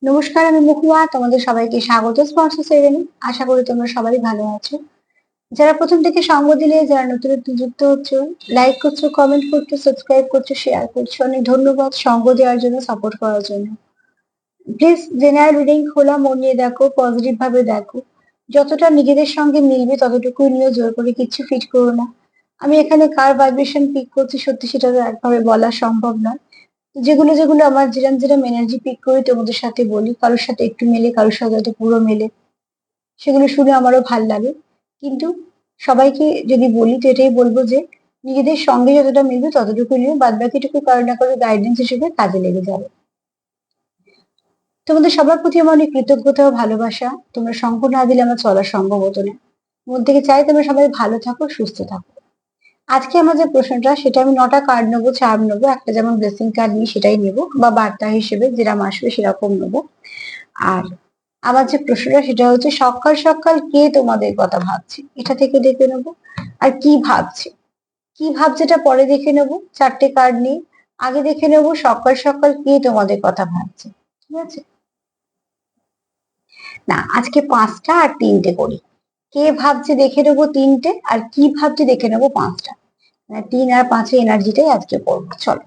নমস্কার, আমি মহুয়া। তোমাদের সবাইকে স্বাগত স্পন্সর সেভেনে। আশা করি তোমরা সবাই ভালো আছো। যারা প্রথম থেকে সঙ্গ দিলে, যারা নতুন নতুন যুক্ত হচ্ছে, লাইক করছো, কমেন্ট করছো, সাবস্ক্রাইব করছো, শেয়ার করছো, অনেক ধন্যবাদ সঙ্গ দেওয়ার জন্য, সাপোর্ট করার জন্য। প্লিজ জেনারেল রিডিং খোলা মন নিয়ে দেখো, পজিটিভ ভাবে দেখো। যতটা নিজেদের সঙ্গে মিলবে ততটুকুই নিয়ে, জোর করে কিচ্ছু ফিট করো না। আমি এখানে কার ভাইব্রেশন পিক করছি সত্যি সেটা তো একভাবে বলা সম্ভব নয়। যেগুলো যেগুলো আমার যেরকম যেরকম এনার্জি পিক করি তোমাদের সাথে বলি, কারোর সাথে একটু মেলে, কারোর সাথে হয়তো পুরো মেলে, সেগুলো শুনে আমারও ভাল লাগে। কিন্তু সবাইকে যদি বলি তো এটাই বলবো যে নিজেদের সঙ্গে যতটা মিলবে ততটুকু নিয়ে, বাদ বাকিটুকু কারো না কারো গাইডেন্স হিসেবে কাজে লেগে যাবে। তোমাদের সবার প্রতি আমার অনেক কৃতজ্ঞতা ও ভালোবাসা। তোমরা সঙ্গ না দিলে আমার চলা সম্ভব হতো না। মন থেকে চাই তোমরা সবাই ভালো থাকো, সুস্থ থাকো। আজকে আমার যে প্রশ্নটা সেটা আমি 9টা কার্ড নেবো, চার্ট নেবো, একটা যেমন ব্লেসিং কার্ড নিই সেটাই নেবো, বা বার্তা হিসেবে যেরকম আসবে সেরকম নেবো। আর আমার যে প্রশ্নটা সেটা হচ্ছে, সকাল সকাল কে তোমাদের কথা ভাবছে, এটা থেকে দেখে নেবো। আর কি ভাবছে, কি ভাবছে এটা পরে দেখে নেবো, 4টে কার্ড নিয়ে। আগে দেখে নেবো সকাল সকাল কে তোমাদের কথা ভাবছে। ঠিক আছে? না, আজকে 5টা আর 3টে করি। কে ভাবছে দেখে নেবো 3টে, আর কি ভাবছে দেখে নেবো 5টা। মানে 3 আর 5 এনার্জিটাই আজকে করবো। চলো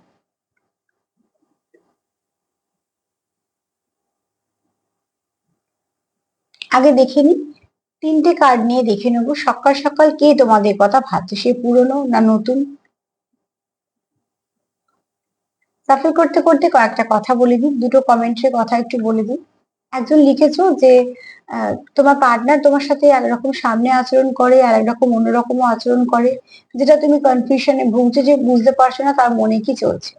আগে দেখে নি। 3টে কার্ড নিয়ে দেখে নেবো সকাল সকাল কে তোমাদের কথা ভাবছে, সে পুরনো না নতুন। সাফল করতে করতে কয়েকটা কথা বলে দিই, দুটো কমেন্টের কথা একটু বলে দিই। একজন লিখেছো যে তোমার পার্টনার তোমার সাথে একরকম সামনে আচরণ করে, আর একরকম অন্যরকমও আচরণ করে, যেটা তুমি কনফিউশনে ভুগছো, যে বুঝতে পারছো না তার মনে কি চলছে।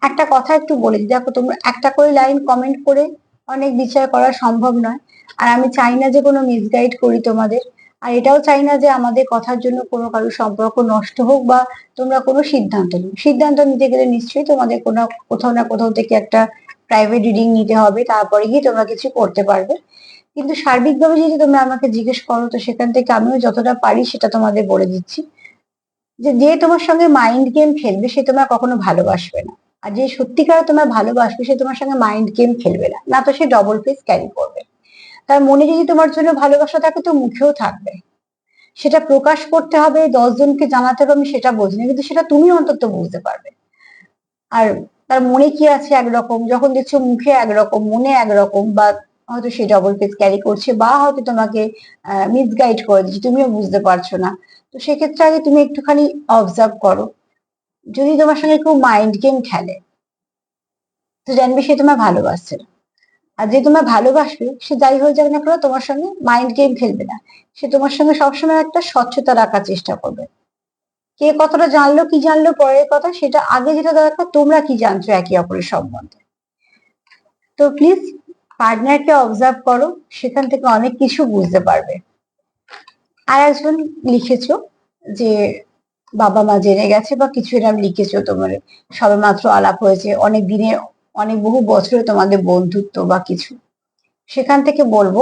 একটা কথা একটু বলে দিই, দেখো তোমরা একটা করে লাইন কমেন্ট করে অনেক বিচার করা সম্ভব নয়। আর আমি চাই না যে কোনো মিসগাইড করি তোমাদের। আর এটাও চাই না যে আমাদের কথার জন্য কোনো কারোর সম্পর্ক নষ্ট হোক, বা তোমরা কোনো সিদ্ধান্ত নিও। সিদ্ধান্ত নিতে গেলে নিশ্চয়ই তোমাদের কোনো কোথাও না কোথাও থেকে একটা প্রাইভেট রিডিং নিতে হবে, তারপরে গিয়ে তোমরা কিছু করতে পারবে। কিন্তু সার্বিকভাবে যদি তোমরা আমাকে জিজ্ঞেস করো, তো সেখান থেকে আমিও যতটা পারি সেটা তোমাদের বলে দিচ্ছি। যে যে তোমার সঙ্গে মাইন্ড গেম খেলবে সে তোমার কখনো ভালোবাসবে না। আর যে সত্যিকারে তোমার ভালোবাসবে সে তোমার সঙ্গে মাইন্ড গেম খেলবে না, না তো সে ডবল ফেস ক্যারি করবে। তার মনে যদি তোমার জন্য ভালোবাসা থাকে তো মুখেও থাকবে। সেটা প্রকাশ করতে হবে, 10 জনকে জানাতে হবে, আমি সেটা বুঝি না, কিন্তু সেটা তুমি অন্তত বুঝতে পারবে। আর তার মনে কি আছে একরকম, যখন দেখছো মুখে একরকম মনে একরকম, বা হয়তো সে ডবল ফেস ক্যারি করছে, বা হয়তো তোমাকে মিসগাইড করে দিচ্ছে, তুমিও বুঝতে পারছো না। তো সেক্ষেত্রে আগে তুমি একটুখানি অবজার্ভ করো। যদি তোমার সঙ্গে কেউ মাইন্ড গেম খেলে, তো জানবে সে তোমার ভালোবাসছে না। আর যে তোমার ভালোবাসবে সে যাই হয়ে যাক না কেন তোমার সঙ্গে মাইন্ড গেম খেলবে না। সে তোমার সঙ্গে সবসময় একটা স্বচ্ছতা রাখার চেষ্টা করবে। কে কতটা জানলো কি জানলো পরের কথা, সেটা আগে যেটা দরকার তোমরা কি জানছো একে অপরের সম্বন্ধে। তো প্লিজ পার্টনারকে অবজার্ভ করো, সেখান থেকে অনেক কিছু বুঝতে পারবে। আর একজন লিখেছো যে বাবা মা জেনে গেছে বা কিছু এরকম লিখেছো, তোমার সবে মাত্র আলাপ হয়েছে, অনেক দিনে অনেক বহু বছরে তোমাদের বন্ধুত্ব বা কিছু। সেখান থেকে বলবো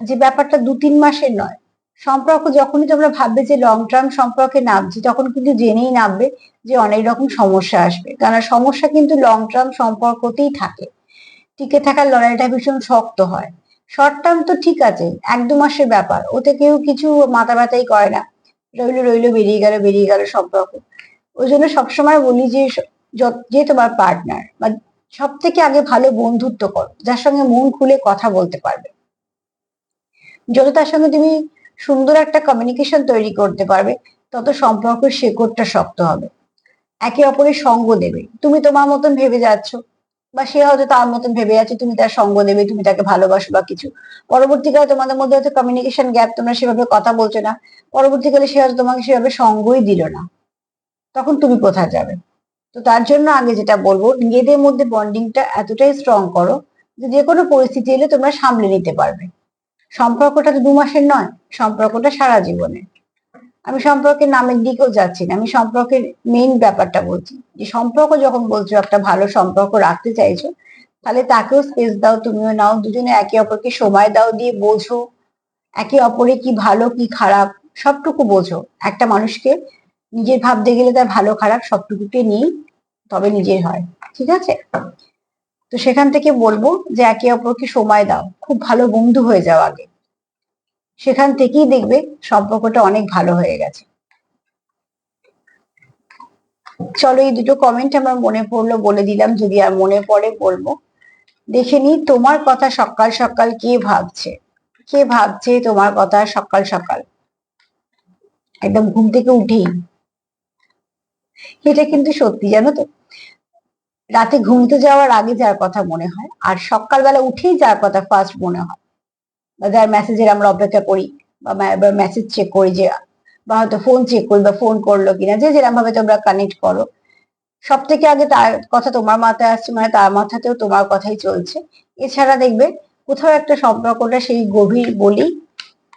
যে ব্যাপারটা 2-3 মাসের নয়। সম্পর্ক যখনই তোমরা ভাববে যে লং টার্ম সম্পর্কে নামছি, তখন কিন্তু জেনেই নামবে যে অনেক রকম সমস্যা আসবে, কারণ সমস্যা কিন্তু লং টার্ম সম্পর্কতেই থাকে। টিকে থাকার লড়াইটা ভীষণ শক্ত হয়। শর্ট টার্ম তো ঠিক আছে, 1-2 মাসের ব্যাপার, ওতে কেউ কিছু মাথা ব্যথাই করে না। রইলো রইলো, বেরিয়ে গেল বেরিয়ে গেল সম্পর্ক। ওই জন্য সবসময় বলি যে যে তোমার পার্টনার বা সব থেকে আগে ভালো বন্ধুত্ব করো, যার সঙ্গে মন খুলে কথা বলতে পারবে। যত তার সঙ্গে তুমি সুন্দর একটা কমিউনিকেশন তৈরি করতে পারবে, তত সম্পর্কের শেকড়টা শক্ত হবে। একে অপরের সঙ্গ দেবে। তুমি তোমার মতন ভেবে যাচ্ছ, বা সে হয়তো তার মতন ভেবে যাচ্ছে, তুমি তার সঙ্গ দেবে, তুমি তাকে ভালোবাসো বা কিছু। পরবর্তীকালে তোমাদের মধ্যে হয়তো কমিউনিকেশন গ্যাপ, তোমরা সেভাবে কথা বলছো না। পরবর্তীকালে সে হয়তো তোমাকে সেভাবে সঙ্গই দিল না। তখন তুমি কোথায় যাবে? তো তার জন্য আগে যেটা বলবো, নিজেদের মধ্যে বন্ডিংটা এতটাই স্ট্রং করো যে যে কোনো পরিস্থিতি এলে তোমরা সামলে নিতে পারবে। সম্পর্কটা তো 2 মাসের নয়, সম্পর্কটা সারা জীবনে। আমি সম্পর্কের নামের দিকেও যাচ্ছি না, আমি সম্পর্কের মেইন ব্যাপারটা বলছি। যে সম্পর্ক যখন বলছো একটা ভালো সম্পর্ক রাখতে চাইছো, তাহলে তাকেও স্পেস দাও, তুমিও নাও, দুজনে একে অপরকে সময় দাও, দিয়ে বোঝো একে অপরে কি ভালো কি খারাপ, সবটুকু বোঝো। একটা মানুষকে নিজের ভাবতে গেলে তার ভালো খারাপ সবটুকুকে নিয়েই তবে নিজের হয়। ঠিক আছে? তো সেখান থেকে বলবো যে একে অপরকে সময় দাও, খুব ভালো বন্ধু হয়ে যাও আগে, সেখান থেকেই দেখবে সম্পর্কটা অনেক ভালো হয়ে গেছে। চলো এই দুটো কমেন্ট আমার মনে পড়লো বলে দিলাম, যদি আর মনে পড়ে বলবো। দেখে নি তোমার কথা সকাল সকাল কে ভাবছে, কে ভাবছে তোমার কথা সকাল সকাল, একদম ঘুম থেকে উঠেই। এটা কিন্তু সত্যি, জানো তো, রাতে ঘুমতে যাওয়ার আগে যার কথা মনে হয় আর সকালবেলা উঠেই যার কথা ফার্স্ট মনে হয়, বা যার মেসেজের আমরা অপেক্ষা করি, বা মেসেজ চেক করি যে, বা হয়তো ফোন চেক করি বা ফোন করলো কিনা, যে যেরকম ভাবে তোমরা কানেক্ট করো, সব থেকে আগে তার কথা তোমার মাথায় আসছে, মানে তার মাথাতেও তোমার কথাই চলছে। এছাড়া দেখবে কোথাও একটা সম্পর্কটা সেই গভীর বলি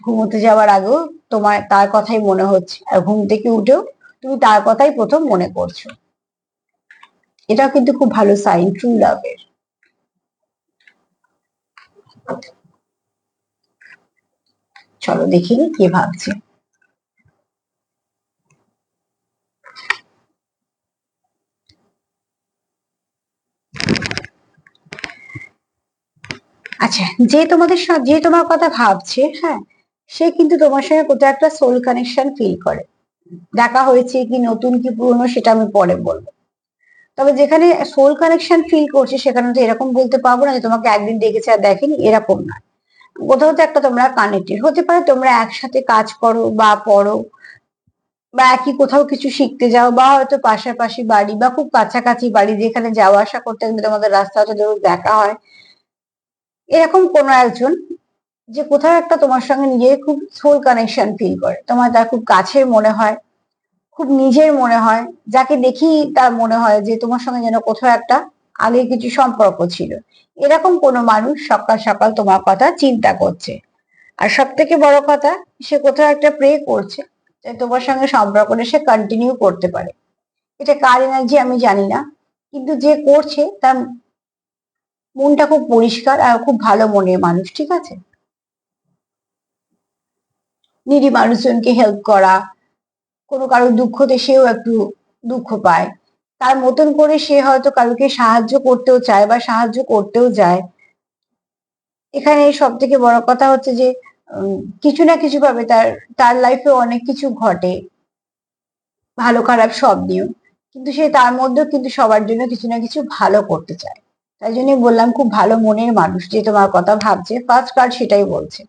ঘুমোতে যাওয়ার আগেও তোমার তার কথাই মনে হচ্ছে, আর ঘুম থেকে উঠেও তুমি তার কথাই প্রথম মনে করছো। এটাও কিন্তু খুব ভালো সাইন ট্রু লাভের। চলো দেখিনি কে ভাবছে। আচ্ছা, যে তোমার কথা ভাবছে, হ্যাঁ, সে কিন্তু তোমার সঙ্গে কোথাও একটা সোল কানেকশন ফিল করে। দেখা হয়েছে কি নতুন কি পুরনো সেটা আমি পরে বলবো। তবে যেখানে সোল কানেকশন ফিল করছে সেখানে তো এরকম বলতে পারবো না যে তোমাকে একদিন দেখেছে আর দেখেনি, এরকম না। কোথাও তো একটা তোমরা কানেক্টেড হতে পারে, তোমরা একসাথে কাজ করো বা পড়ো, বা একই কোথাও কিছু শিখতে যাও, বা হয়তো পাশাপাশি বাড়ি বা খুব কাছাকাছি বাড়ি, যেখানে যাওয়া আসা করতে গেলে তোমাদের রাস্তা হয়তো দেখা হয়। এরকম কোনো একজন যে কোথাও একটা তোমার সঙ্গে নিজের খুব সোল কানেকশন ফিল করে, তোমার তার খুব কাছের মনে হয়, খুব নিজের মনে হয়, যাকে দেখি তার মনে হয় যে তোমার সঙ্গে যেন কোথাও একটা আগে কিছু সম্পর্ক ছিল। এরকম কোনো মানুষ সকাল সকাল তোমার কথা চিন্তা করছে। আর সব থেকে বড় কথা, সে কোথাও একটা প্রে করছে যে তোমার সঙ্গে সম্পর্কটা সে কন্টিনিউ করতে পারে। এটা কার এনার্জি আমি জানি না, কিন্তু যে করছে তার মনটা খুব পরিষ্কার আর খুব ভালো মনের মানুষ, ঠিক আছে। নিডি মানুষজনকে হেল্প করা, কোনো কারোর দুঃখতে সেও একটু দুঃখ পায়, তার মতন করে সে হয়তো কারোকে সাহায্য করতেও চায় বা সাহায্য করতেও যায়। এখানে সব থেকে বড় কথা হচ্ছে যে কিছু না কিছু ভাবে তার তার লাইফে অনেক কিছু ঘটে, ভালো খারাপ সব নিয়েও, কিন্তু সে তার মধ্যেও কিন্তু সবার জন্য কিছু না কিছু ভালো করতে চায়। তাই জন্যই বললাম খুব ভালো মনের মানুষ যে তোমার কথা ভাবছে, ফার্স্ট কার্ড সেটাই বলছে।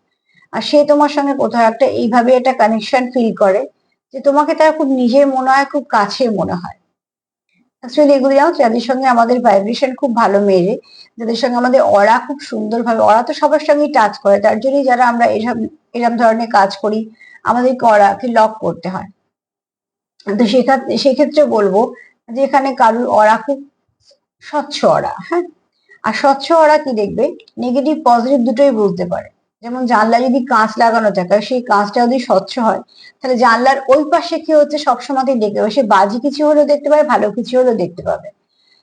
আর সে তোমার সঙ্গে কোথাও একটা এইভাবে একটা কানেকশন ফিল করে যে তোমাকে তার খুব নিজের মনে হয়, খুব কাছের মনে হয়। অ্যাকচুয়ালি এগুলো জানো তো, যাদের সঙ্গে আমাদের ভাইব্রেশন খুব ভালো মেরে, যাদের সঙ্গে আমাদের অরা খুব সুন্দরভাবে, অরা তো সবার সঙ্গেই টাচ করে, তার জন্যই যারা আমরা এসব এরম ধরনের কাজ করি আমাদেরকে অরাকে লক করতে হয়। তো সেক্ষেত্রে বলবো যে এখানে কারুর অরা খুব স্বচ্ছ অরা, হ্যাঁ। আর স্বচ্ছ অরা কি দেখবে, নেগেটিভ পজিটিভ দুটোই বুঝতে পারে। যেমন জানলা যদি কাঁচ লাগানো থাকে, সেই কাঁচটা যদি স্বচ্ছ হয়, তাহলে জানলার ওই পাশে কি হচ্ছে সবসময় দেখতে পাবে, সে বাজে কিছু হলেও দেখতে পাবে, ভালো কিছু হলেও দেখতে পাবে।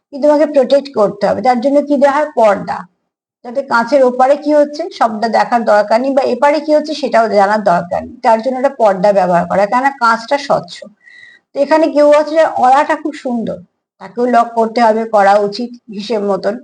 কিন্তু তোমাকে প্রোটেক্ট করতে হবে, তার জন্য কি দেওয়া হয়, পর্দা, যাতে কাঁচের ওপারে কি হচ্ছে সবটা দেখার দরকার নেই, বা এপারে কি হচ্ছে সেটাও জানার দরকার নেই, তার জন্য একটা পর্দা ব্যবহার করা, কেননা কাঁচটা স্বচ্ছ। তো এখানে কেউ আছে যে অরাটা খুব সুন্দর, তাকেও লক করতে হবে, করা উচিত হিসেব মতন।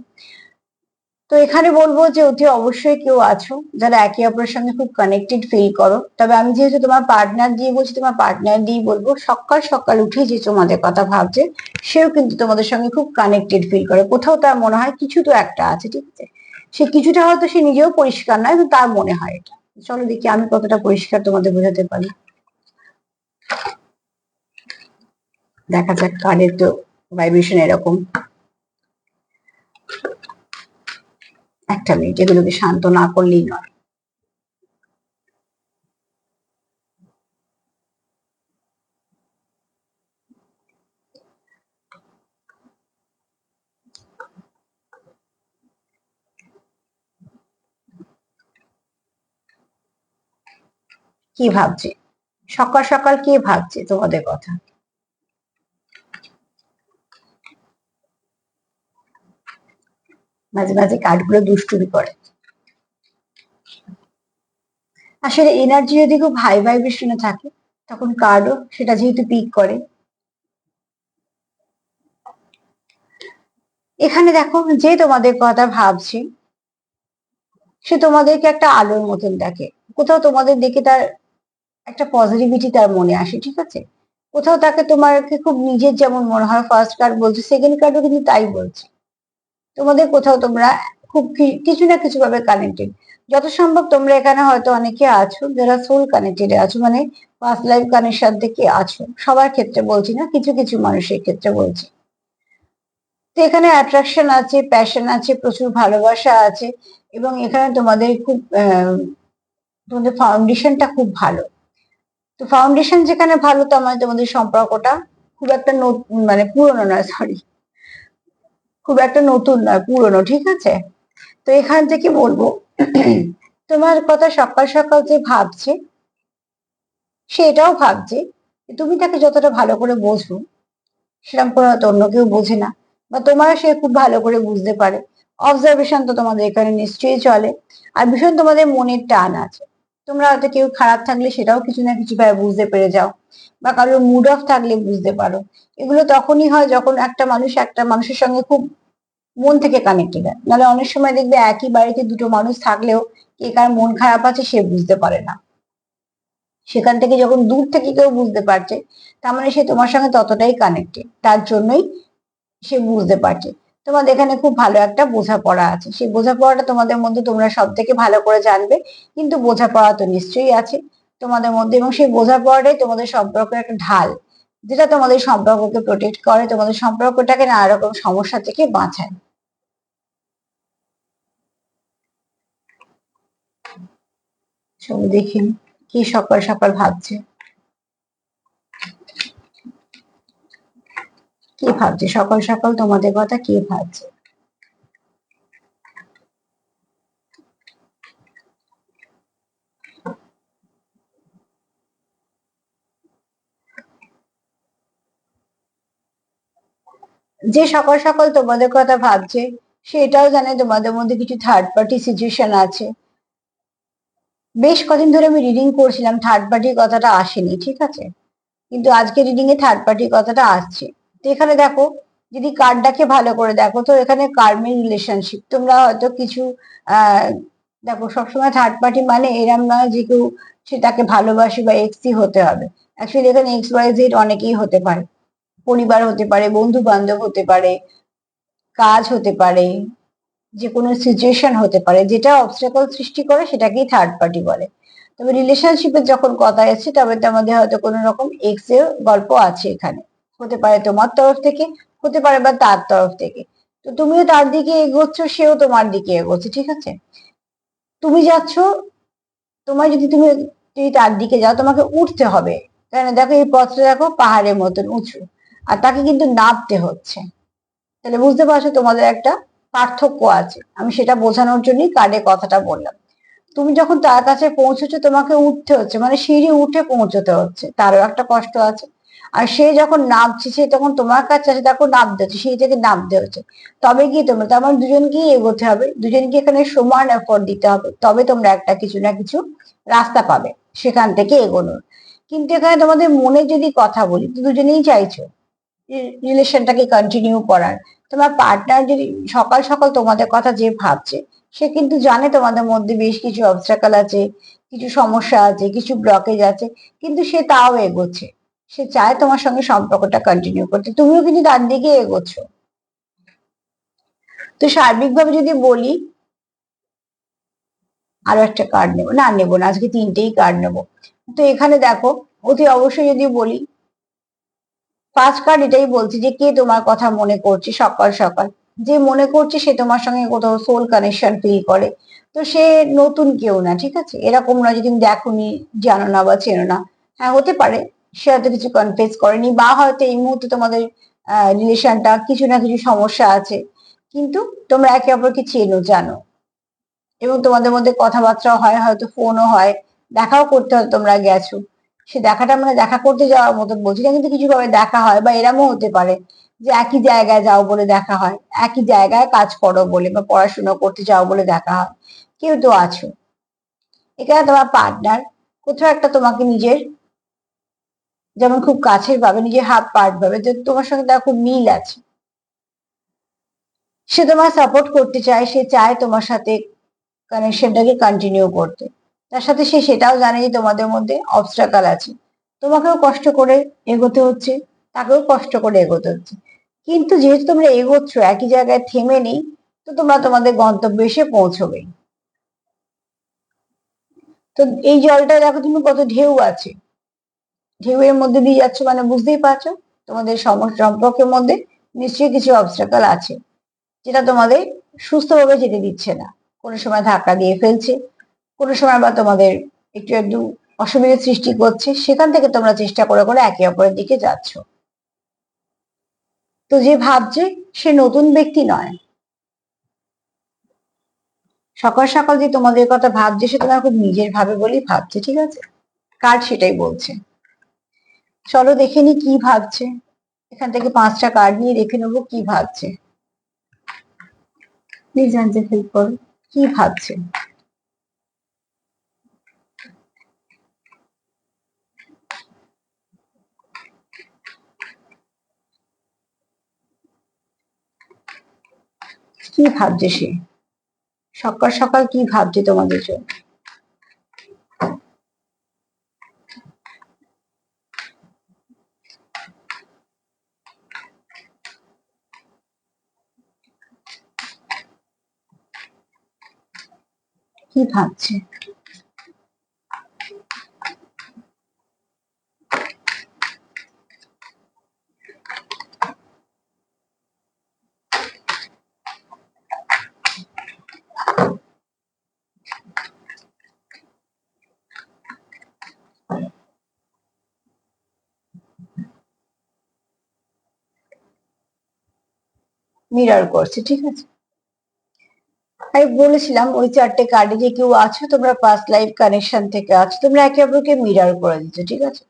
তো এখানে বলবো যে অতি অবশ্যই কেউ আছো যারা একে অপরের সঙ্গে খুব কানেক্টেড ফিল করো। তবে আমি যেহেতু তোমার পার্টনার দিয়ে বলছি, তোমার পার্টনার দিয়ে বলবো সকাল সকাল উঠে যে তোমাদের কথা ভাবছে, সেও কিন্তু তোমাদের সঙ্গে খুব কানেক্টেড ফিল করে, কোথাও তার মনে হয় কিছু তো একটা আছে, ঠিক আছে। সে কিছুটা হয়তো সে নিজেও পরিষ্কার নয়, কিন্তু তার মনে হয় এটা। চলো দেখি আমি কতটা পরিষ্কার তোমাদের বোঝাতে পারি। দেখা যাক, কার্ডের তো ভাইব্রেশন এরকম। একটা মিনিট, এগুলোকে শান্ত না করলেই নয়। কি ভাবছে সকাল সকাল, কে ভাবছে তোমাদের কথা? মাঝে মাঝে কার্ডগুলো দুষ্টুমি করে। আসলে এনার্জি যদি খুব হাই ভাইব্রেশনে থাকে, তখন কার্ডও সেটা যেহেতু পিক করে। এখানে দেখো, যে তোমাদের কথা ভাবছে সে তোমাদেরকে একটা আলোর মতন দেখে। কোথাও তোমাদের দেখে তার একটা পজিটিভিটি তার মনে আসে, ঠিক আছে? কোথাও তাকে তোমাকে খুব নিজের যেমন মনে হয়, ফার্স্ট কার্ড বলছে, সেকেন্ড কার্ডও কিন্তু তাই বলছে। তোমাদের কোথাও তোমরা খুব কিছু না কিছু ভাবে কানেক্টেড। যত সম্ভব তোমরা এখানে হয়তো অনেকে আছো যারা সোল কানেক্টেড আছো, মানে পাস্ট লাইফ কানেকশন থেকে আছো। সবার ক্ষেত্রে বলছি না, কিছু কিছু মানুষের ক্ষেত্রে বলছি। তো এখানে অ্যাট্রাকশন আছে, প্যাশন আছে, প্রচুর ভালোবাসা আছে, এবং এখানে তোমাদের খুব তোমাদের ফাউন্ডেশনটা খুব ভালো। তো ফাউন্ডেশন যেখানে ভালো, তার মানে তোমাদের সম্পর্কটা খুব একটা নতুন, মানে পুরনো নয়, সরি, খুব একটা নতুন নয়, পুরনো, ঠিক আছে? তো এখান থেকে বলবো তোমার কথা সকাল সকাল যে ভাবছে, সে এটাও ভাবছে যে তুমি তাকে যতটা ভালো করে বোঝো সেরকম করে হয়তো অন্য কেউ বোঝে না, বা তোমার সে খুব ভালো করে বুঝতে পারে। অবজারভেশন তো তোমাদের এখানে নিশ্চয়ই চলে। আর ভীষণ তোমাদের মনের টান আছে। তোমরা হয়তো কেউ খারাপ থাকলে সেটাও কিছু না কিছু ভাবে বুঝতে পেরে যাও, বা কারোর মুড অফ থাকলে বুঝতে পারো। এগুলো তখনই হয় যখন একটা মানুষ একটা মানুষের সঙ্গে খুব মন থেকে কানেক্টেড হয়। নাহলে অনেক সময় দেখবে একই বাড়িতে দুটো মানুষ থাকলেও কে কার মন খারাপ আছে সে বুঝতে পারে না। সেখান থেকে যখন দূর থেকে কেউ বুঝতে পারছে, তার মানে সে তোমার সঙ্গে ততটাই কানেক্টেড, তার জন্যই সে বুঝতে পারছে। তোমাদের এখানে খুব ভালো একটা বোঝাপড়া আছে, সেই বোঝাপড়াটা তোমাদের মধ্যে তোমরা সব থেকে ভালো করে জানবে। কিন্তু বোঝাপড়া তো নিশ্চয়ই আছে তোমাদের মধ্যে, এবং সেই বোঝাপড়াটাই তোমাদের সম্পর্কের একটা ঢাল, যেটা তোমাদের সম্পর্ককে প্রোটেক্ট করে, তোমাদের সম্পর্কটাকে নানা রকম সমস্যা থেকে বাঁচায়। চলো দেখি কি সকাল সকাল ভাবছে, কি ভাবছে সকাল সকাল তোমাদের কথা, কি ভাবছে। যে সকাল সকাল তোমাদের কথা ভাবছে, সে এটাও জানে তোমাদের মধ্যে কিছু থার্ড পার্টি সিচুয়েশন আছে। বেশ কদিন ধরে আমি রিডিং করছিলাম, থার্ড পার্টির কথাটা আসেনি, ঠিক আছে? কিন্তু আজকে রিডিং এ থার্ড পার্টির কথাটা আসছে। তো এখানে দেখো, যদি কার্ডটাকে ভালো করে দেখো, তো এখানে কার্মিক রিলেশনশিপ তোমরা হয়তো কিছু আহ দেখো, সবসময় থার্ড পার্টি মানে এরম নয় যে কেউ সে তাকে ভালোবাসে বা এক্সই হতে হবে। অ্যাকচুয়ালি এখানে এক্স ওয়াই জেড অনেকেই হতে পারে। পরিবার হতে পারে, বন্ধু বান্ধব হতে পারে, কাজ হতে পারে, যে কোনো সিচুয়েশন হতে পারে যেটা অবস্টাকল সৃষ্টি করে, সেটাকেই থার্ড পার্টি বলে। তবে রিলেশনশিপের যখন কথা এসেছে, তবে তার মধ্যে হয়তো কোনো রকম এক্স এর গল্প আছে এখানে। হতে পারে তোমার তরফ থেকে, হতে পারে বা তার তরফ থেকে। তো তুমিও তার দিকে এগোচ্ছ, সেও তোমার দিকে এগোচ্ছে, ঠিক আছে? তুমি যাচ্ছ, তুমি যদি তার দিকে যাও, তোমাকে উঠতে হবে। কেন দেখো, এই পথটা দেখো পাহাড়ের মতন উঁচু, আর তাকে কিন্তু নামতে হচ্ছে। তাহলে বুঝতে পারছো তোমাদের একটা পার্থক্য আছে। আমি সেটা বোঝানোর জন্যই কার্ডে কথাটা বললাম। তুমি যখন তার কাছে পৌঁছেছো, তোমাকে উঠতে হচ্ছে, মানে সিঁড়ি উঠে পৌঁছতে হচ্ছে, তারও একটা কষ্ট আছে। আর সে যখন নামছে, সে তখন তোমার কাছে আছে, তাকে নামতে হচ্ছে, সিঁড়ি থেকে নামতে হচ্ছে। তবে কি তোমরা, তার মানে দুজনকেই এগোতে হবে, দুজনকে এখানে সমান এফোর্ট দিতে হবে, তবে তোমরা একটা কিছু না কিছু রাস্তা পাবে সেখান থেকে এগোনোর। কিন্তু এখানে তোমাদের মনে যদি কথা বলি, তো দুজনেই চাইছো রিলেশনটাকে কন্টিনিউ করার। তোমার পার্টনার যদি সকাল সকাল তোমাদের কথা যে ভাবছে, সে কিন্তু জানে তোমাদের মধ্যে বেশ কিছু অবস্ট্রাকল আছে, কিছু সমস্যা আছে, কিছু ব্লকেজ আছে, কিন্তু সে তাও এগোচ্ছে। সে চায় তোমার সঙ্গে সম্পর্কটা কন্টিনিউ করতে, তুমিও কিন্তু তার দিকে এগোচ্ছ। তো সার্বিকভাবে যদি বলি, আরো একটা কার্ড নেবো, না নেবো না, আজকে তিনটেই কার্ড নেবো। তো এখানে দেখো, অতি অবশ্যই যদি বলি, ফার্স্ট কার্ড এটাই বলছে যে কে তোমার কথা মনে করছে সকাল সকাল। যে মনে করছে সে তোমার সঙ্গে কোথাও সোল কানেকশন ফিল করে। তো সে নতুন কেউ না, ঠিক আছে? এরকম না যে তুমি দেখোনি, জানো না বা চেনো না। হ্যাঁ, হতে পারে সে হয়তো কিছু কনফেস করেনি, বা হয়তো এই মুহূর্তে তোমাদের রিলেশনটা কিছু না কিছু সমস্যা আছে, কিন্তু তোমরা একে অপরকে চেনো, জানো, এবং তোমাদের মধ্যে কথাবার্তাও হয়, হয়তো ফোনও হয়, দেখাও করতে হয়, তোমরা গেছো। সে দেখাটা মানে দেখা করতে যাওয়ার মতন বলছি না, কিন্তু কিছু ভাবে দেখা হয়, বা এরমও হতে পারে যে একই জায়গায় যাও বলে দেখা হয়, একই জায়গায় কাজ করো বলে বা পড়াশোনা করতে যাও বলে দেখা হয়। কেউ তো আছো, এখানে তোমার পার্টনার কোথাও একটা তোমাকে নিজের, যেমন খুব কাছের ভাবে, নিজের হাফ পার্ট ভাবে, যে তোমার সঙ্গে তার খুব মিল আছে। সে তোমার সাপোর্ট করতে চায়, সে চায় তোমার সাথে কানেকশনটাকে কন্টিনিউ করতে। তার সাথে সে সেটাও জানে যে তোমাদের মধ্যে অবস্ট্রাকল আছে, তোমাকেও কষ্ট করে এগোতে হচ্ছে, তাকেও কষ্ট করে এগোতে হচ্ছে। কিন্তু যেহেতু তোমরা এগোচ্ছ, একই জায়গায় থেমে নেই, তো তোমরা তোমাদের গন্তব্যে এসে পৌঁছবে। তো এই জলটা দেখো তুমি কত ঢেউ আছে, ঢেউয়ের মধ্যে দিয়ে যাচ্ছ, মানে বুঝতেই পারছো তোমাদের সম্পর্কের মধ্যে নিশ্চয়ই কিছু অবস্ট্রাকল আছে, যেটা তোমাদের সুস্থভাবে যেতে দিচ্ছে না। কোনো সময় ধাক্কা দিয়ে ফেলছে, কোনো সময় বা তোমাদের একটু একটু অসুবিধার সৃষ্টি করছে, সেখান থেকে তোমরা চেষ্টা করে করে একে অপরের দিকে যাচ্ছ। তো যে ভাবছে সে নতুন ব্যক্তি নয়, সকাল সকাল যে তোমাদের কথা ভাবছে সে তোমার খুব নিজের ভাবে বলেই ভাবছে, ঠিক আছে? কার্ড সেটাই বলছে। চলো দেখে নি কি ভাবছে, এখান থেকে 5টা কার্ড নিয়ে দেখে নেবো কি ভাবছে। প্লিজ জানতে হেল্প করো, কি ভাবছে। কি ভাবছে সে, সকাল সকাল কি ভাবছে তোমাদের জন্য। কি ভাবছে, মিরর করছে, ঠিক আছে। আমি বলেছিলাম ওই 4টে কার্ডে যে কেউ আছো, তোমরা পাস্ট লাইফ কানেকশন থেকে আছো, তোমরা একে অপরকে মিরর করে দিচ্ছ, ঠিক আছে।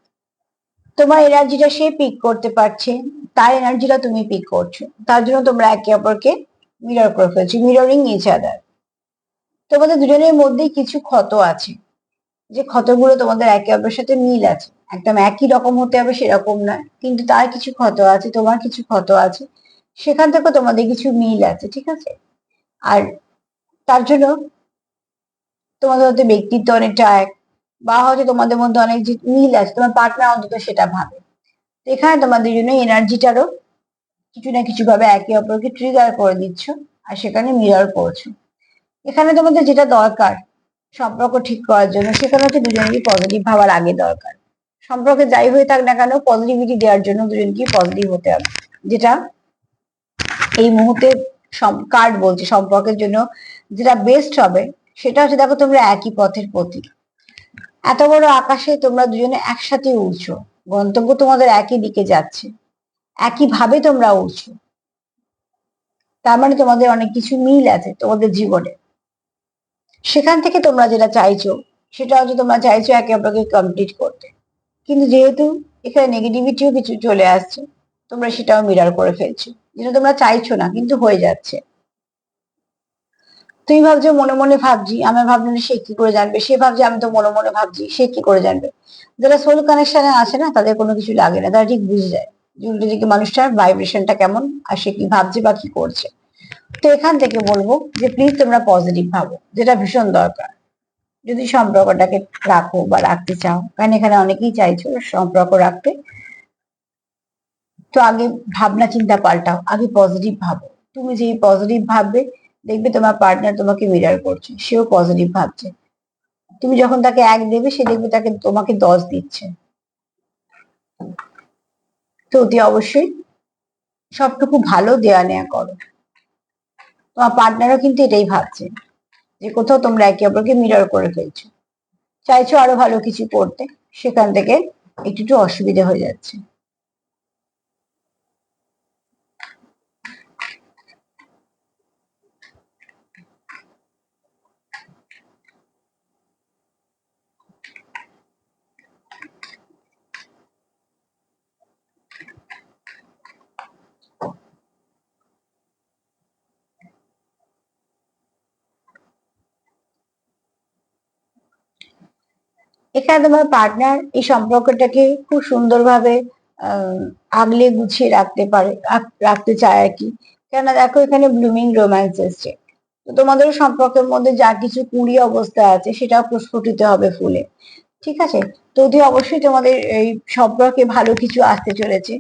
তোমার এনার্জিটা সে পিক করতে পারছে, তার এনার্জিটা তুমি পিক করছো, তার জন্য তোমরা একে অপরকে মিরর করে ফেলছো, মিররিং ইচ আদার। তোমাদের দুজনের মধ্যেই কিছু ক্ষত আছে, যে ক্ষতগুলো তোমাদের একে অপরের সাথে মিল আছে, একদম একই রকম হতে হবে সেরকম নয়, কিন্তু তার কিছু ক্ষত আছে, তোমার কিছু ক্ষত আছে, সেখান থেকে তোমাদের কিছু মিল আছে, ঠিক আছে। আর তার জন্য তোমাদের মধ্যে ব্যক্তিত্ব অনেকটা এক, বা হয়তো তোমাদের মধ্যে অনেক যে মিল আছে, তোমার পার্টনার অন্তত সেটা ভাবে। তো এখানে তোমাদের জন্য এনার্জিটারও কিছু না কিছু ভাবে একে অপরকে ট্রিগার করে দিচ্ছ, আর সেখানে মিরর করছো। এখানে তোমাদের যেটা দরকার সম্পর্ক ঠিক করার জন্য, সেখানে হচ্ছে দুজনেরই পজিটিভ ভাবার আগে দরকার। সম্পর্কে যাই হয়ে থাক না কেন, পজিটিভিটি দেওয়ার জন্য দুজনকেই পজিটিভ হতে হবে, যেটা এই মুহূর্তে কার্ড বলছে সম্পর্কের জন্য যেটা বেস্ট হবে। সেটা হচ্ছে, দেখো তোমরা একই পথের প্রতীক, এত বড় আকাশে তোমরা দুজনে একসাথে উড়ছো, গন্তব্য তোমাদের একই দিকে যাচ্ছে, একই ভাবে তোমরা উড়ছো, তার মানে তোমাদের অনেক কিছু মিল আছে তোমাদের জীবনে। সেখান থেকে তোমরা যেটা চাইছো সেটা হচ্ছে তোমরা চাইছো একে অপরকে কমপ্লিট করতে, কিন্তু যেহেতু এখানে নেগেটিভিটিও কিছু চলে আসছে, তোমরা সেটাও মিরর করে ফেলছো, যেটা তোমরা চাইছো না কিন্তু হয়ে যাচ্ছে। তুমি ভাবছো মনে মনে ভাবছি, আমার ভাবনা সে কি করে জানবে, সে ভাবছে আমি তো মনে মনে ভাবছি, সে কি করে জানবে। যারা সোল কানেকশনে আসে না, তাদের কোনো কিছু লাগে না, তারা ঠিক বুঝে যায় যে উল্টো দিকে মানুষটার ভাইব্রেশনটা কেমন, আর সে কি ভাবছে বা কি করছে। তো এখান থেকে বলবো যে প্লিজ তোমরা পজিটিভ ভাবো, যেটা ভীষণ দরকার যদি সম্পর্কটাকে রাখো বা রাখতে চাও, কারণ এখানে অনেকেই চাইছো সম্পর্ক রাখতে। তো আগে ভাবনা চিন্তা পাল্টাও, আগে পজিটিভ ভাবো। তুমি যেই পজিটিভ ভাববে, দেখবে তোমার পার্টনার তোমাকে মিরর করছে, সেও পজিটিভ ভাবছে। তুমি যখন তাকে 1 দেবে, সে দেখবে তাকে তোমাকে 10 দিচ্ছে। তো অতি অবশ্যই সবটুকু ভালো দেয়া নেয়া করো। তোমার পার্টনারও কিন্তু এটাই ভাবছে যে কোথাও তোমরা একে অপরকে মিরর করে ফেলছো, চাইছো আরো ভালো কিছু করতে, সেখান থেকে একটু একটু অসুবিধা হয়ে যাচ্ছে। এখানে তোমার পার্টনার এই সম্পর্কটাকে খুব সুন্দরভাবে আগলে গুছিয়ে রাখতে পারে, রাখতে চায় আর কি। কেন দেখো এখানে ব্লুমিং রোম্যান্স এসছে। তো তোমাদের সম্পর্কের মধ্যে যা কিছু কুড়ি অবস্থা আছে সেটাও প্রস্ফুটিত হবে ফুলে। ঠিক আছে, তো অতি অবশ্যই তোমাদের এই সম্পর্কে ভালো কিছু আসতে চলেছে।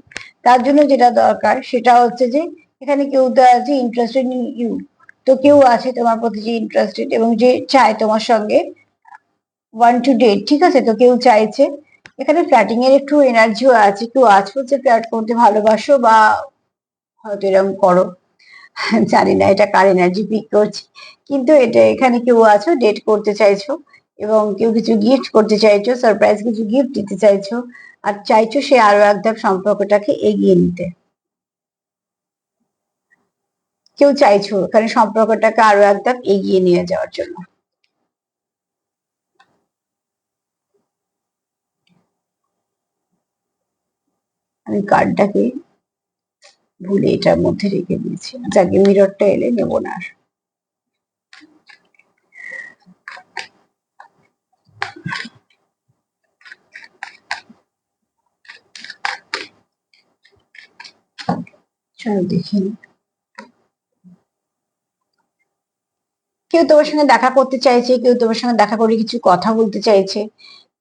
তার জন্য যেটা দরকার সেটা হচ্ছে যে এখানে কেউ তো আছে ইন্টারেস্টেড ইন ইউ, তো কেউ আছে তোমার প্রতি যে ইন্টারেস্টেড এবং যে চায় তোমার সঙ্গে ওয়ান টু ডেট। ঠিক আছে, তো কেউ চাইছে, এখানে ফ্ল্যাটিং এর একটু এনার্জিও আছে, কেউ আছো যে ফ্ল্যাট করতে ভালোবাসো বা হয়তো এরকম করো। জানি না এটা কার এনার্জি পিক করছে, কিন্তু এটা এখানে কেউ আছো ডেট করতে চাইছো এবং কেউ কিছু গিফট করতে চাইছো, সারপ্রাইজ কিছু গিফট দিতে চাইছো আর চাইছো সে আরো এক ধাপ সম্পর্কটাকে এগিয়ে নিতে। কেউ চাইছো এখানে সম্পর্কটাকে আরো এক ধাপ এগিয়ে নিয়ে যাওয়ার জন্য। আমি কার্ডটাকে ভুলে এটার মধ্যে রেখে দিয়েছি, যাকে মিররটা এলে নেবো না আর। চলো দেখি, কেউ তোমার সঙ্গে দেখা করতে চাইছে, কেউ তোমার সঙ্গে দেখা করে কিছু কথা বলতে চাইছে,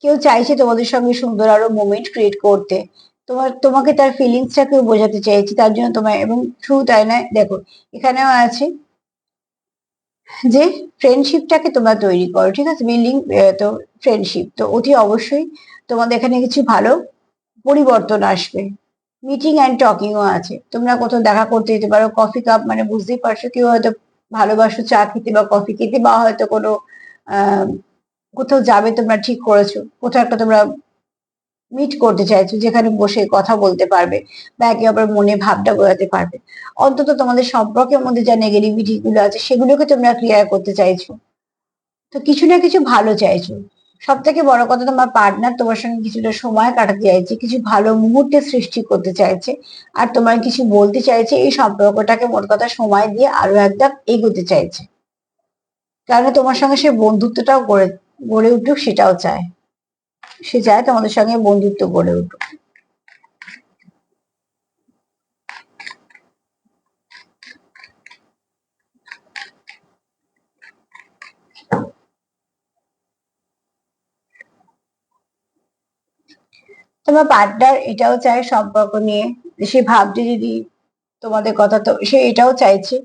কেউ চাইছে তোমাদের সঙ্গে সুন্দর আরো মোমেন্ট ক্রিয়েট করতে, তোমাকে তার ফিলিংসটা কেউ বোঝাতে চাইছে, তার জন্য তোমার এবং শুধু তাই নয়, দেখো এখানেও আছে যে ফ্রেন্ডশিপটাকে তোমরা তৈরি করো। ঠিক আছে, বিল্ডিং, তো ফ্রেন্ডশিপ তো অতি অবশ্যই তোমাদের এখানে কিছু ভালো পরিবর্তন আসবে। মিটিং অ্যান্ড টকিংও আছে, তোমরা কোথাও দেখা করতে যেতে পারো, কফি কাপ মানে বুঝতেই পারছো কেউ হয়তো ভালোবাসো চা খেতে বা কফি খেতে, বা হয়তো কোনো আহ কোথাও যাবে তোমরা ঠিক করেছো, কোথাও একটা তোমরা মিট করতে চাইছো যেখানে বসে কথা বলতে পারবে বা একে অপরের মনে ভাবটা বোঝাতে পারবে। অন্তত তোমাদের সম্পর্কের মধ্যে যা নেগেটিভিটি গুলো আছে সেগুলোকে তোমরা ক্লিয়ার করতে চাইছো। তো কিছু না কিছু ভালো চাইছো। সব থেকে বড় কথা, তোমার পার্টনার তোমার সঙ্গে কিছুটা সময় কাটাতে চাইছে, কিছু ভালো মুহূর্তের সৃষ্টি করতে চাইছে আর তোমার কিছু বলতে চাইছে, এই সম্পর্কটাকে মোট কথা সময় দিয়ে আরো একদম এগোতে চাইছে। কারণ তোমার সঙ্গে সে বন্ধুত্বটাও গড়ে গড়ে উঠুক সেটাও চায়, সে চায় তোমাদের সঙ্গে বন্ধুত্ব গড়ে উঠুক। তোমার পার্টনার এটাও চায় সম্পর্ক নিয়ে, সে ভাবছে যদি তোমাদের কথা, তো সে এটাও চাইছে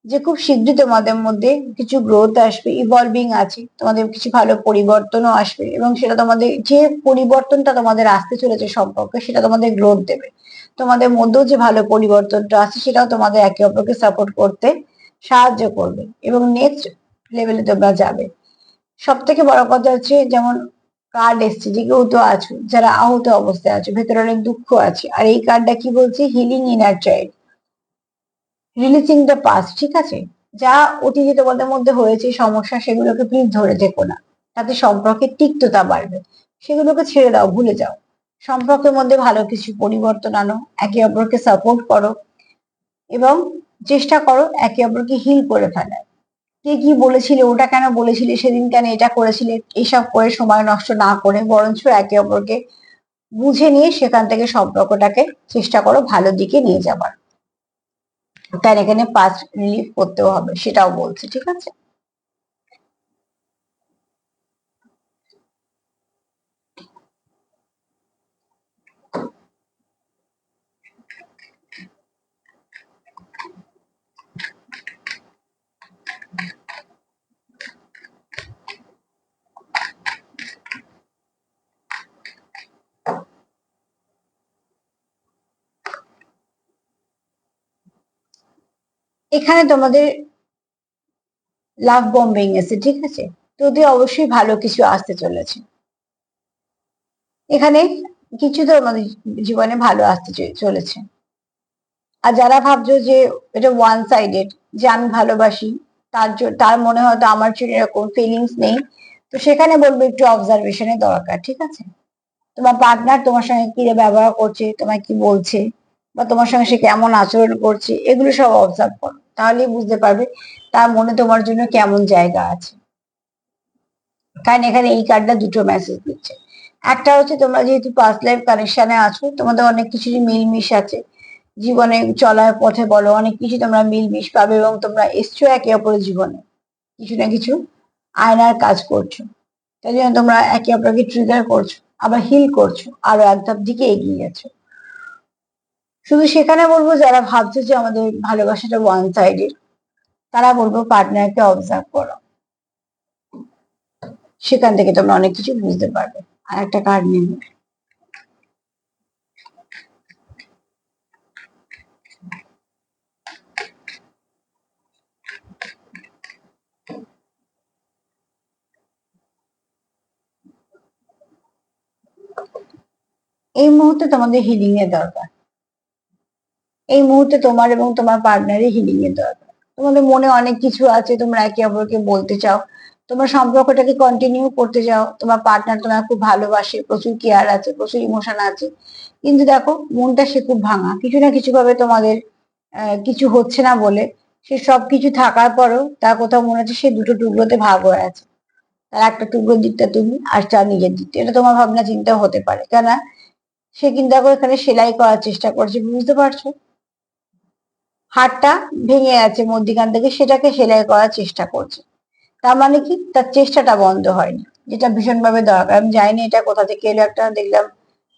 যে খুব শীঘ্রই তোমাদের মধ্যে কিছু গ্রোথ আসবে, ইভলভিং আছে, তোমাদের কিছু ভালো পরিবর্তনও আসবে এবং সেটা তোমাদের যে পরিবর্তনটা তোমাদের আসতে চলেছে সম্পর্কে সেটা তোমাদের গ্রোথ দেবে। তোমাদের মধ্যেও যে ভালো পরিবর্তনটা আছে সেটাও তোমাদের একে অপরকে সাপোর্ট করতে সাহায্য করবে এবং নেক্সট লেভেলে তোমরা যাবে। সব থেকে বড় কথা হচ্ছে, যেমন কার্ড এসছে যে কেউ তো আছো যারা আহত অবস্থায় আছো, ভেতরে অনেক দুঃখ আছে, আর এই কার্ডটা কি বলছে, healing inner child, releasing the past. ঠিক আছে, যা অতীতে তোমাদের মধ্যে হয়েছে সমস্যা সেগুলোকে প্লিজ ধরে থেকো না, তাতে সম্পর্কের তিক্ততা বাড়বে। সেগুলোকে ছেড়ে দাও, ভুলে যাও, সম্পর্কের মধ্যে ভালো কিছু পরিবর্তন আনো, একে অপরকে সাপোর্ট করো এবং চেষ্টা করো একে অপরকে হিল করে ফেলার। কে কি বলেছিলে, ওটা কেন বলেছিলে, সেদিন কেন এটা করেছিলে, এইসব করে সময় নষ্ট না করে বরঞ্চ একে অপরকে বুঝে নিয়ে সেখান থেকে সম্পর্কটাকে চেষ্টা করো ভালো দিকে নিয়ে যাবার। তাই এখানে পাস্ট রিলিভ করতেও হবে সেটাও বলছে। ঠিক আছে, এখানে তোমাদের লাভ বম্বিং এসে। ঠিক আছে, যদি অবশ্যই ভালো কিছু আসতে চলেছে এখানে, কিছু তো আমাদের জীবনে ভালো আসতে চলেছে। আর যারা ভাবছো যে এটা ওয়ান সাইডেড, যে আমি ভালোবাসি, তার মনে হয়তো আমার জন্য এরকম ফিলিংস নেই, তো সেখানে বলবো একটু অবজারভেশনের দরকার। ঠিক আছে, তোমার পার্টনার তোমার সঙ্গে কি ব্যবহার করছে, তোমায় কি বলছে বা তোমার সঙ্গে সে কেমন আচরণ করছে, এগুলো সব অবজার্ভ করো, তাহলেই বুঝতে পারবে তার মনে তোমার জন্য কেমন জায়গা আছে। কারণ এখানে এই কার্ডটা দুটো মেসেজ দিচ্ছে। একটা হচ্ছে তোমরা যেহেতু পাস্ট লাইফ কানেকশনে আছো, তোমাদের অনেক কিছুরই মিলমিশ আছে, জীবনে চলার পথে বলো, অনেক কিছু তোমরা মিলমিশ পাবে এবং তোমরা এসছো একে অপরের জীবনে কিছু না কিছু আয়নার কাজ করছো। তাই জন্য তোমরা একে অপরকে ট্রিগার করছো, আবার হিল করছো, আরো এক ধাপ দিকে এগিয়ে গেছো। শুধু সেখানে বলবো যারা ভাবছে যে আমাদের ভালোবাসাটা ওয়ান সাইডেড, তারা বলবো পার্টনারকে অবজার্ভ করো, সেখান থেকে তোমরা অনেক কিছু বুঝতে পারবে। আর একটা কার্ড নিন। এই মুহূর্তে তোমাদের হিলিং এর দরকার। এই মুহূর্তে তোমার এবং তোমার পার্টনারের হিলিং এর দরকার। তোমাদের মনে অনেক কিছু আছে, তোমরা একে অপরকে বলতে চাও, তোমার সম্পর্কটাকে কন্টিনিউ করতে চাও, তোমার পার্টনার তোমার খুব ভালোবাসে, প্রচুর কেয়ার আছে, প্রচুর ইমোশন আছে, কিন্তু দেখো মনটা সে খুব ভাঙা, কিছু না কিছু ভাবে তোমাদের কিছু হচ্ছে না বলে সে সব কিছু থাকার পরেও তার কোথাও মনে হচ্ছে সে দুটো টুকরোতে ভাগ হয়ে আছে। তার একটা টুকরোর দিকটা তুমি আর তার নিজের দিকটা, এটা তোমার ভাবনা চিন্তা হতে পারে, কেন সে কিন্তু এখন এখানে সেলাই করার চেষ্টা করছে, বুঝতে পারছো? হাড়টা ভেঙে আছে মধ্যিখান থেকে, সেটাকে সেলাই করার চেষ্টা করছে। তার মানে কি, তার চেষ্টাটা বন্ধ হয়নি, যেটা ভীষণভাবে দরকার। আমি জানি এটা কোথা থেকে এলো, একটা দেখলাম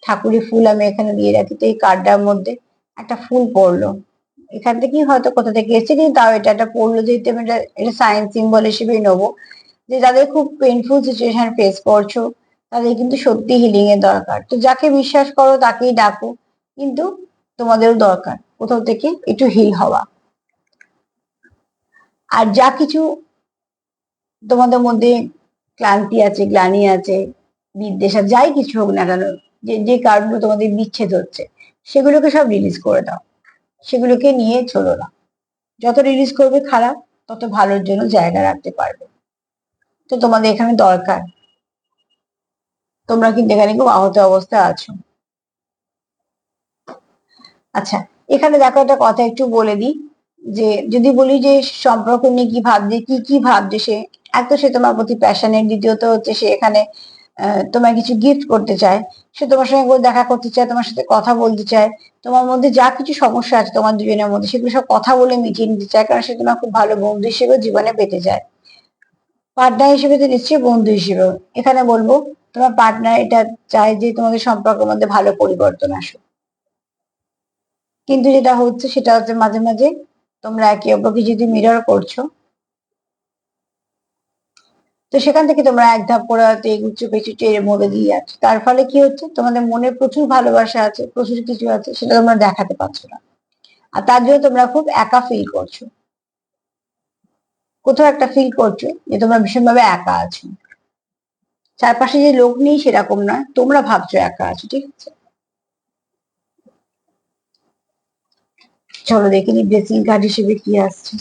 ঠাকুরের ফুল আমি এখানে দিয়ে রাখি, তো এই কার্ডটার মধ্যে একটা ফুল পড়লো, এখান থেকেই হয়তো কোথা থেকে এসেছে, কিন্তু তাও এটা একটা পড়লো, যেহেতু আমি এটা সায়েন্স সিম্বল হিসেবেই নেবো, যে যাদের খুব পেইনফুল সিচুয়েশন ফেস করছো, তাদের কিন্তু সত্যি হিলিং এর দরকার। তো যাকে বিশ্বাস করো তাকেই ডাকো, কিন্তু তোমাদেরও দরকার কোথাও থেকে একটু হিল হওয়া। আর যা কিছু তোমাদের মধ্যে ক্লান্তি আছে, গ্লানি আছে, বিদ্বেষ আছে, যাই কিছু হোক না কেন, যে যে কারণগুলো তোমাদের বিচ্ছেদ হচ্ছে, সেগুলোকে সব রিলিজ করে দাও, সেগুলোকে নিয়ে চলো না। যত রিলিজ করবে খারাপ, তত ভালোর জন্য জায়গা রাখতে পারবে। তো তোমাদের এখানে দরকার, তোমরা কিন্তু এখানে খুব আহত অবস্থায় আছো। আচ্ছা, এখানে দেখো একটা কথা একটু বলে দিই, যে যদি বলি যে সম্পর্ক নিয়ে কি ভাবছে, কি কি ভাবছে সে, এক তো সে তোমার প্রতি প্যাশনের, দ্বিতীয়ত হচ্ছে সে এখানে তোমার কিছু গিফট করতে চায়, সে তোমার সঙ্গে দেখা করতে চায়, তোমার সাথে কথা বলতে চায়, তোমার মধ্যে যা কিছু সমস্যা আছে তোমার দুজনের মধ্যে সেগুলো সব কথা বলে মিটিয়ে নিতে চায়, কারণ সে তোমার খুব ভালো বন্ধু হিসেবে জীবনে পেতে চায়। পার্টনার হিসেবে তো নিশ্চয়ই, বন্ধু হিসেবেও এখানে বলবো তোমার পার্টনার এটা চায় যে তোমাদের সম্পর্কের মধ্যে ভালো পরিবর্তন আসুক। কিন্তু যেটা হচ্ছে সেটা হচ্ছে মাঝে মাঝে তোমরা একে অপরকে যদি মিরর করছো, তো সেখান থেকে তোমরা এক ধাপ করে হয়তো এগুচ্ছ পেছুচ্ছ, এর মধ্যে দিয়ে যাচ্ছ, তার ফলে কি হচ্ছে, তোমাদের মনে প্রচুর ভালোবাসা আছে, প্রচুর কিছু আছে, সেটা তোমরা দেখাতে পারছো না, আর তার জন্য তোমরা খুব একা ফিল করছো, কোথাও একটা ফিল করছো যে তোমরা ভীষণভাবে একা আছো। চারপাশে যে লোক নেই সেরকম নয়, তোমরা ভাবছো একা আছো, ঠিক আছে? চলো দেখে নি ব্লেসিং কার্ড হিসেবে কি আসছে।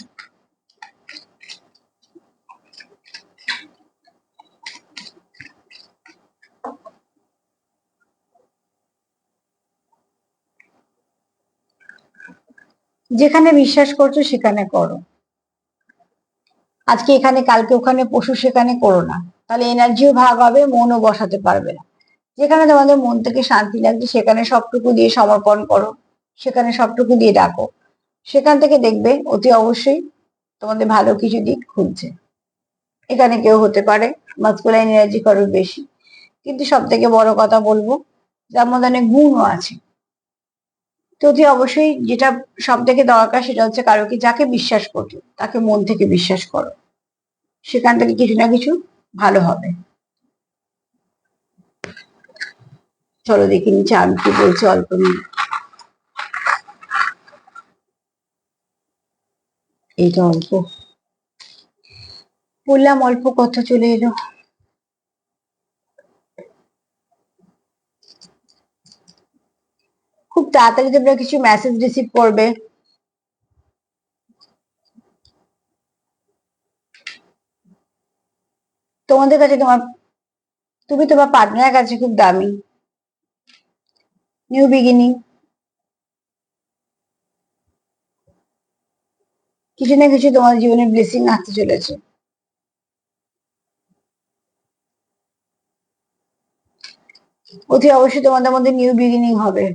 যেখানে বিশ্বাস করছো সেখানে করো, আজকে এখানে কালকে ওখানে, পশু সেখানে করো না, তাহলে এনার্জিও ভাগ হবে, মনও বসাতে পারবে না। যেখানে তোমাদের মন থেকে শান্তি লাগছে সেখানে সবটুকু দিয়ে সমর্পণ করো, সেখানে সবটুকু দিয়ে ডাকো, সেখান থেকে দেখবে অতি অবশ্যই তোমাদের ভালো কিছু দিক খুলছে। এখানে কেউ হতে পারে মাস্কুলাইন এনার্জি কারোর বেশি, কিন্তু সব থেকে বড় কথা বলবো, যার মধ্যে অনেক গুণও আছে। তো অতি অবশ্যই যেটা সব থেকে দরকার সেটা হচ্ছে কারোকে যাকে বিশ্বাস করছো তাকে মন থেকে বিশ্বাস করো, সেখান থেকে কিছু না কিছু ভালো হবে। চলো দেখে নিচ্ছি আমি কি বলছি, অল্প নিয়ে। এইটা অল্প বললাম, অল্প কথা চলে এলো। খুব তাড়াতাড়ি তোমরা কিছু মেসেজ রিসিভ করবে, তোমাদের কাছে তোমার, তুমি তোমার পার্টনারের কাছে খুব দামি, নিউ বিগিনিং, কিছু না কিছু তোমার জীবনে ব্লেসিং আসতে চলেছে। অতি অবশ্যই তোমাদের মধ্যে নিউ বিগিনিং হবে।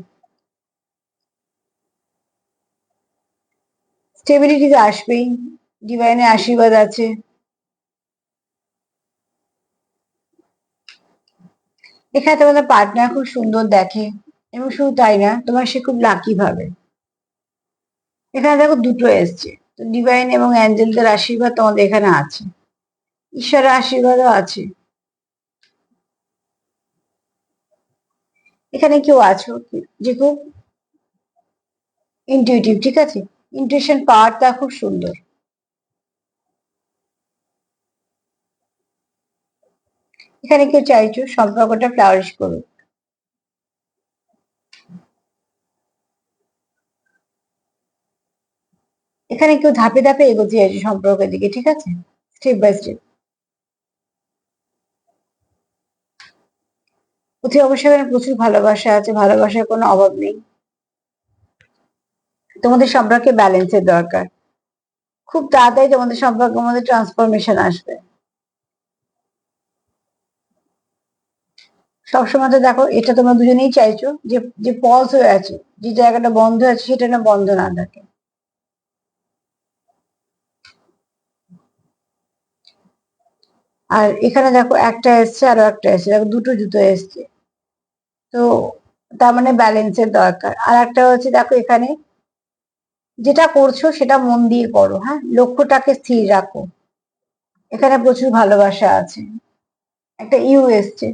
স্টেবিলিটি তো আসবেই, ডিভাইনের আশীর্বাদ আছে। এখানে তোমাদের পার্টনার খুব সুন্দর দেখে, এবং শুধু তাই না, তোমার সে খুব লাকি ভাবে। এখানে দেখো দুটো এসছে, তো ডিভাইন এবং অ্যাঞ্জেলদের আশীর্বাদ তোমাদের এখানে আছে, ঈশ্বরের আশীর্বাদও আছে। এখানে কেউ আছো যে খুব ইনটিউটিভ, ঠিক আছে, ইন্টুইশন পাওয়ারটা খুব সুন্দর। এখানে কেউ চাইছো সম্পর্কটা ফ্লারিশ করুক। এখানে কেউ ধাপে ধাপে এগোতে চাইছে সম্পর্কের দিকে, ঠিক আছে, স্টেপ বাই স্টেপ। অতি অবশ্যই এখানে প্রচুর ভালোবাসা আছে, ভালোবাসার কোনো অভাব নেই। তোমাদের সম্পর্কে ব্যালেন্সের দরকার, খুব তাড়াতাড়ি তোমাদের সম্পর্কের মধ্যে ট্রান্সফরমেশন আসবে। সবসময় তো দেখো, এটা তোমরা দুজনেই চাইছো যে যে পজ হয়ে আছে, যে জায়গাটা বন্ধ আছে সেটা না বন্ধ না থাকে। আর এখানে দেখো একটা এসছে, আরো একটা এসছে, দেখো দুটো জুতো এসছে, তো তার মানে ব্যালেন্সের দরকার। আর একটা হচ্ছে দেখো, এখানে যেটা করছো সেটা মন দিয়ে করো, হ্যাঁ, লক্ষ্যটাকে স্থির রাখো। এখানে প্রচুর ভালোবাসা আছে, একটা ইউ এসছে,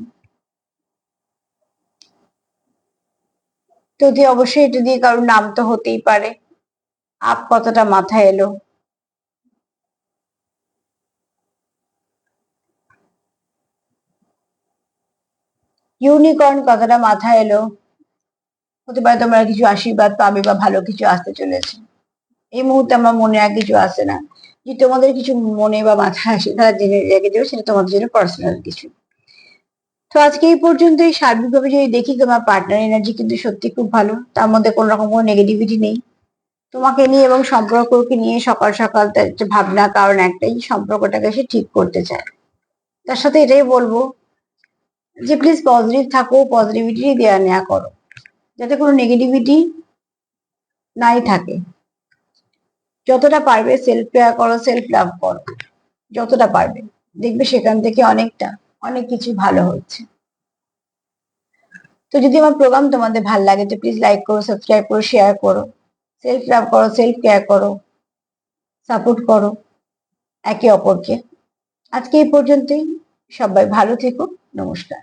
তো যে অবশ্যই এটা দিয়ে কারোর নাম তো হতেই পারে। আপ কতটা মাথায় এলো, ইউনিকর্ন কথাটা মাথায় এলো, হতে পারে তোমরা কিছু আশীর্বাদ পাবে বা ভালো কিছু আসতে চলেছে। এই মুহূর্তে আমার মনে আর কিছু আসে না, যে তোমাদের কিছু মনে বা মাথায় আসে তারা জেনে রেখে দেবে, সেটা তোমাদের জন্য পার্সোনাল কিছু। তো আজকে এই পর্যন্তই। সার্বিকভাবে যদি দেখি, তোমার পার্টনার এনার্জি কিন্তু সত্যি খুব ভালো, তার মধ্যে কোনো রকম কোনো নেগেটিভিটি নেই। তোমাকে নিয়ে এবং সম্পর্ককে নিয়ে সকাল সকাল তার একটা ভাবনা, কারণ একটাই, সম্পর্কটাকে সে ঠিক করতে চায়। তার সাথে এটাই বলবো যে প্লিজ পজিটিভ থাকো, পজিটিভিটি দেওয়া নেওয়া করো, যাতে কোনো নেগেটিভিটি নাই থাকে। যতটা পারবে সেলফ কেয়ার করো, সেলফ লাভ করো, যতটা পারবে, দেখবে সেখান থেকে অনেকটা অনেক কিছু ভালো হচ্ছে। তো যদি আমার প্রোগ্রাম তোমাদের ভালো লাগে, তো প্লিজ লাইক করো, সাবস্ক্রাইব করো, শেয়ার করো, সেলফ লাভ করো, সেলফ কেয়ার করো, সাপোর্ট করো একে অপরকে। আজকে এই পর্যন্তই। সবাই ভালো থেকো। নমস্কার।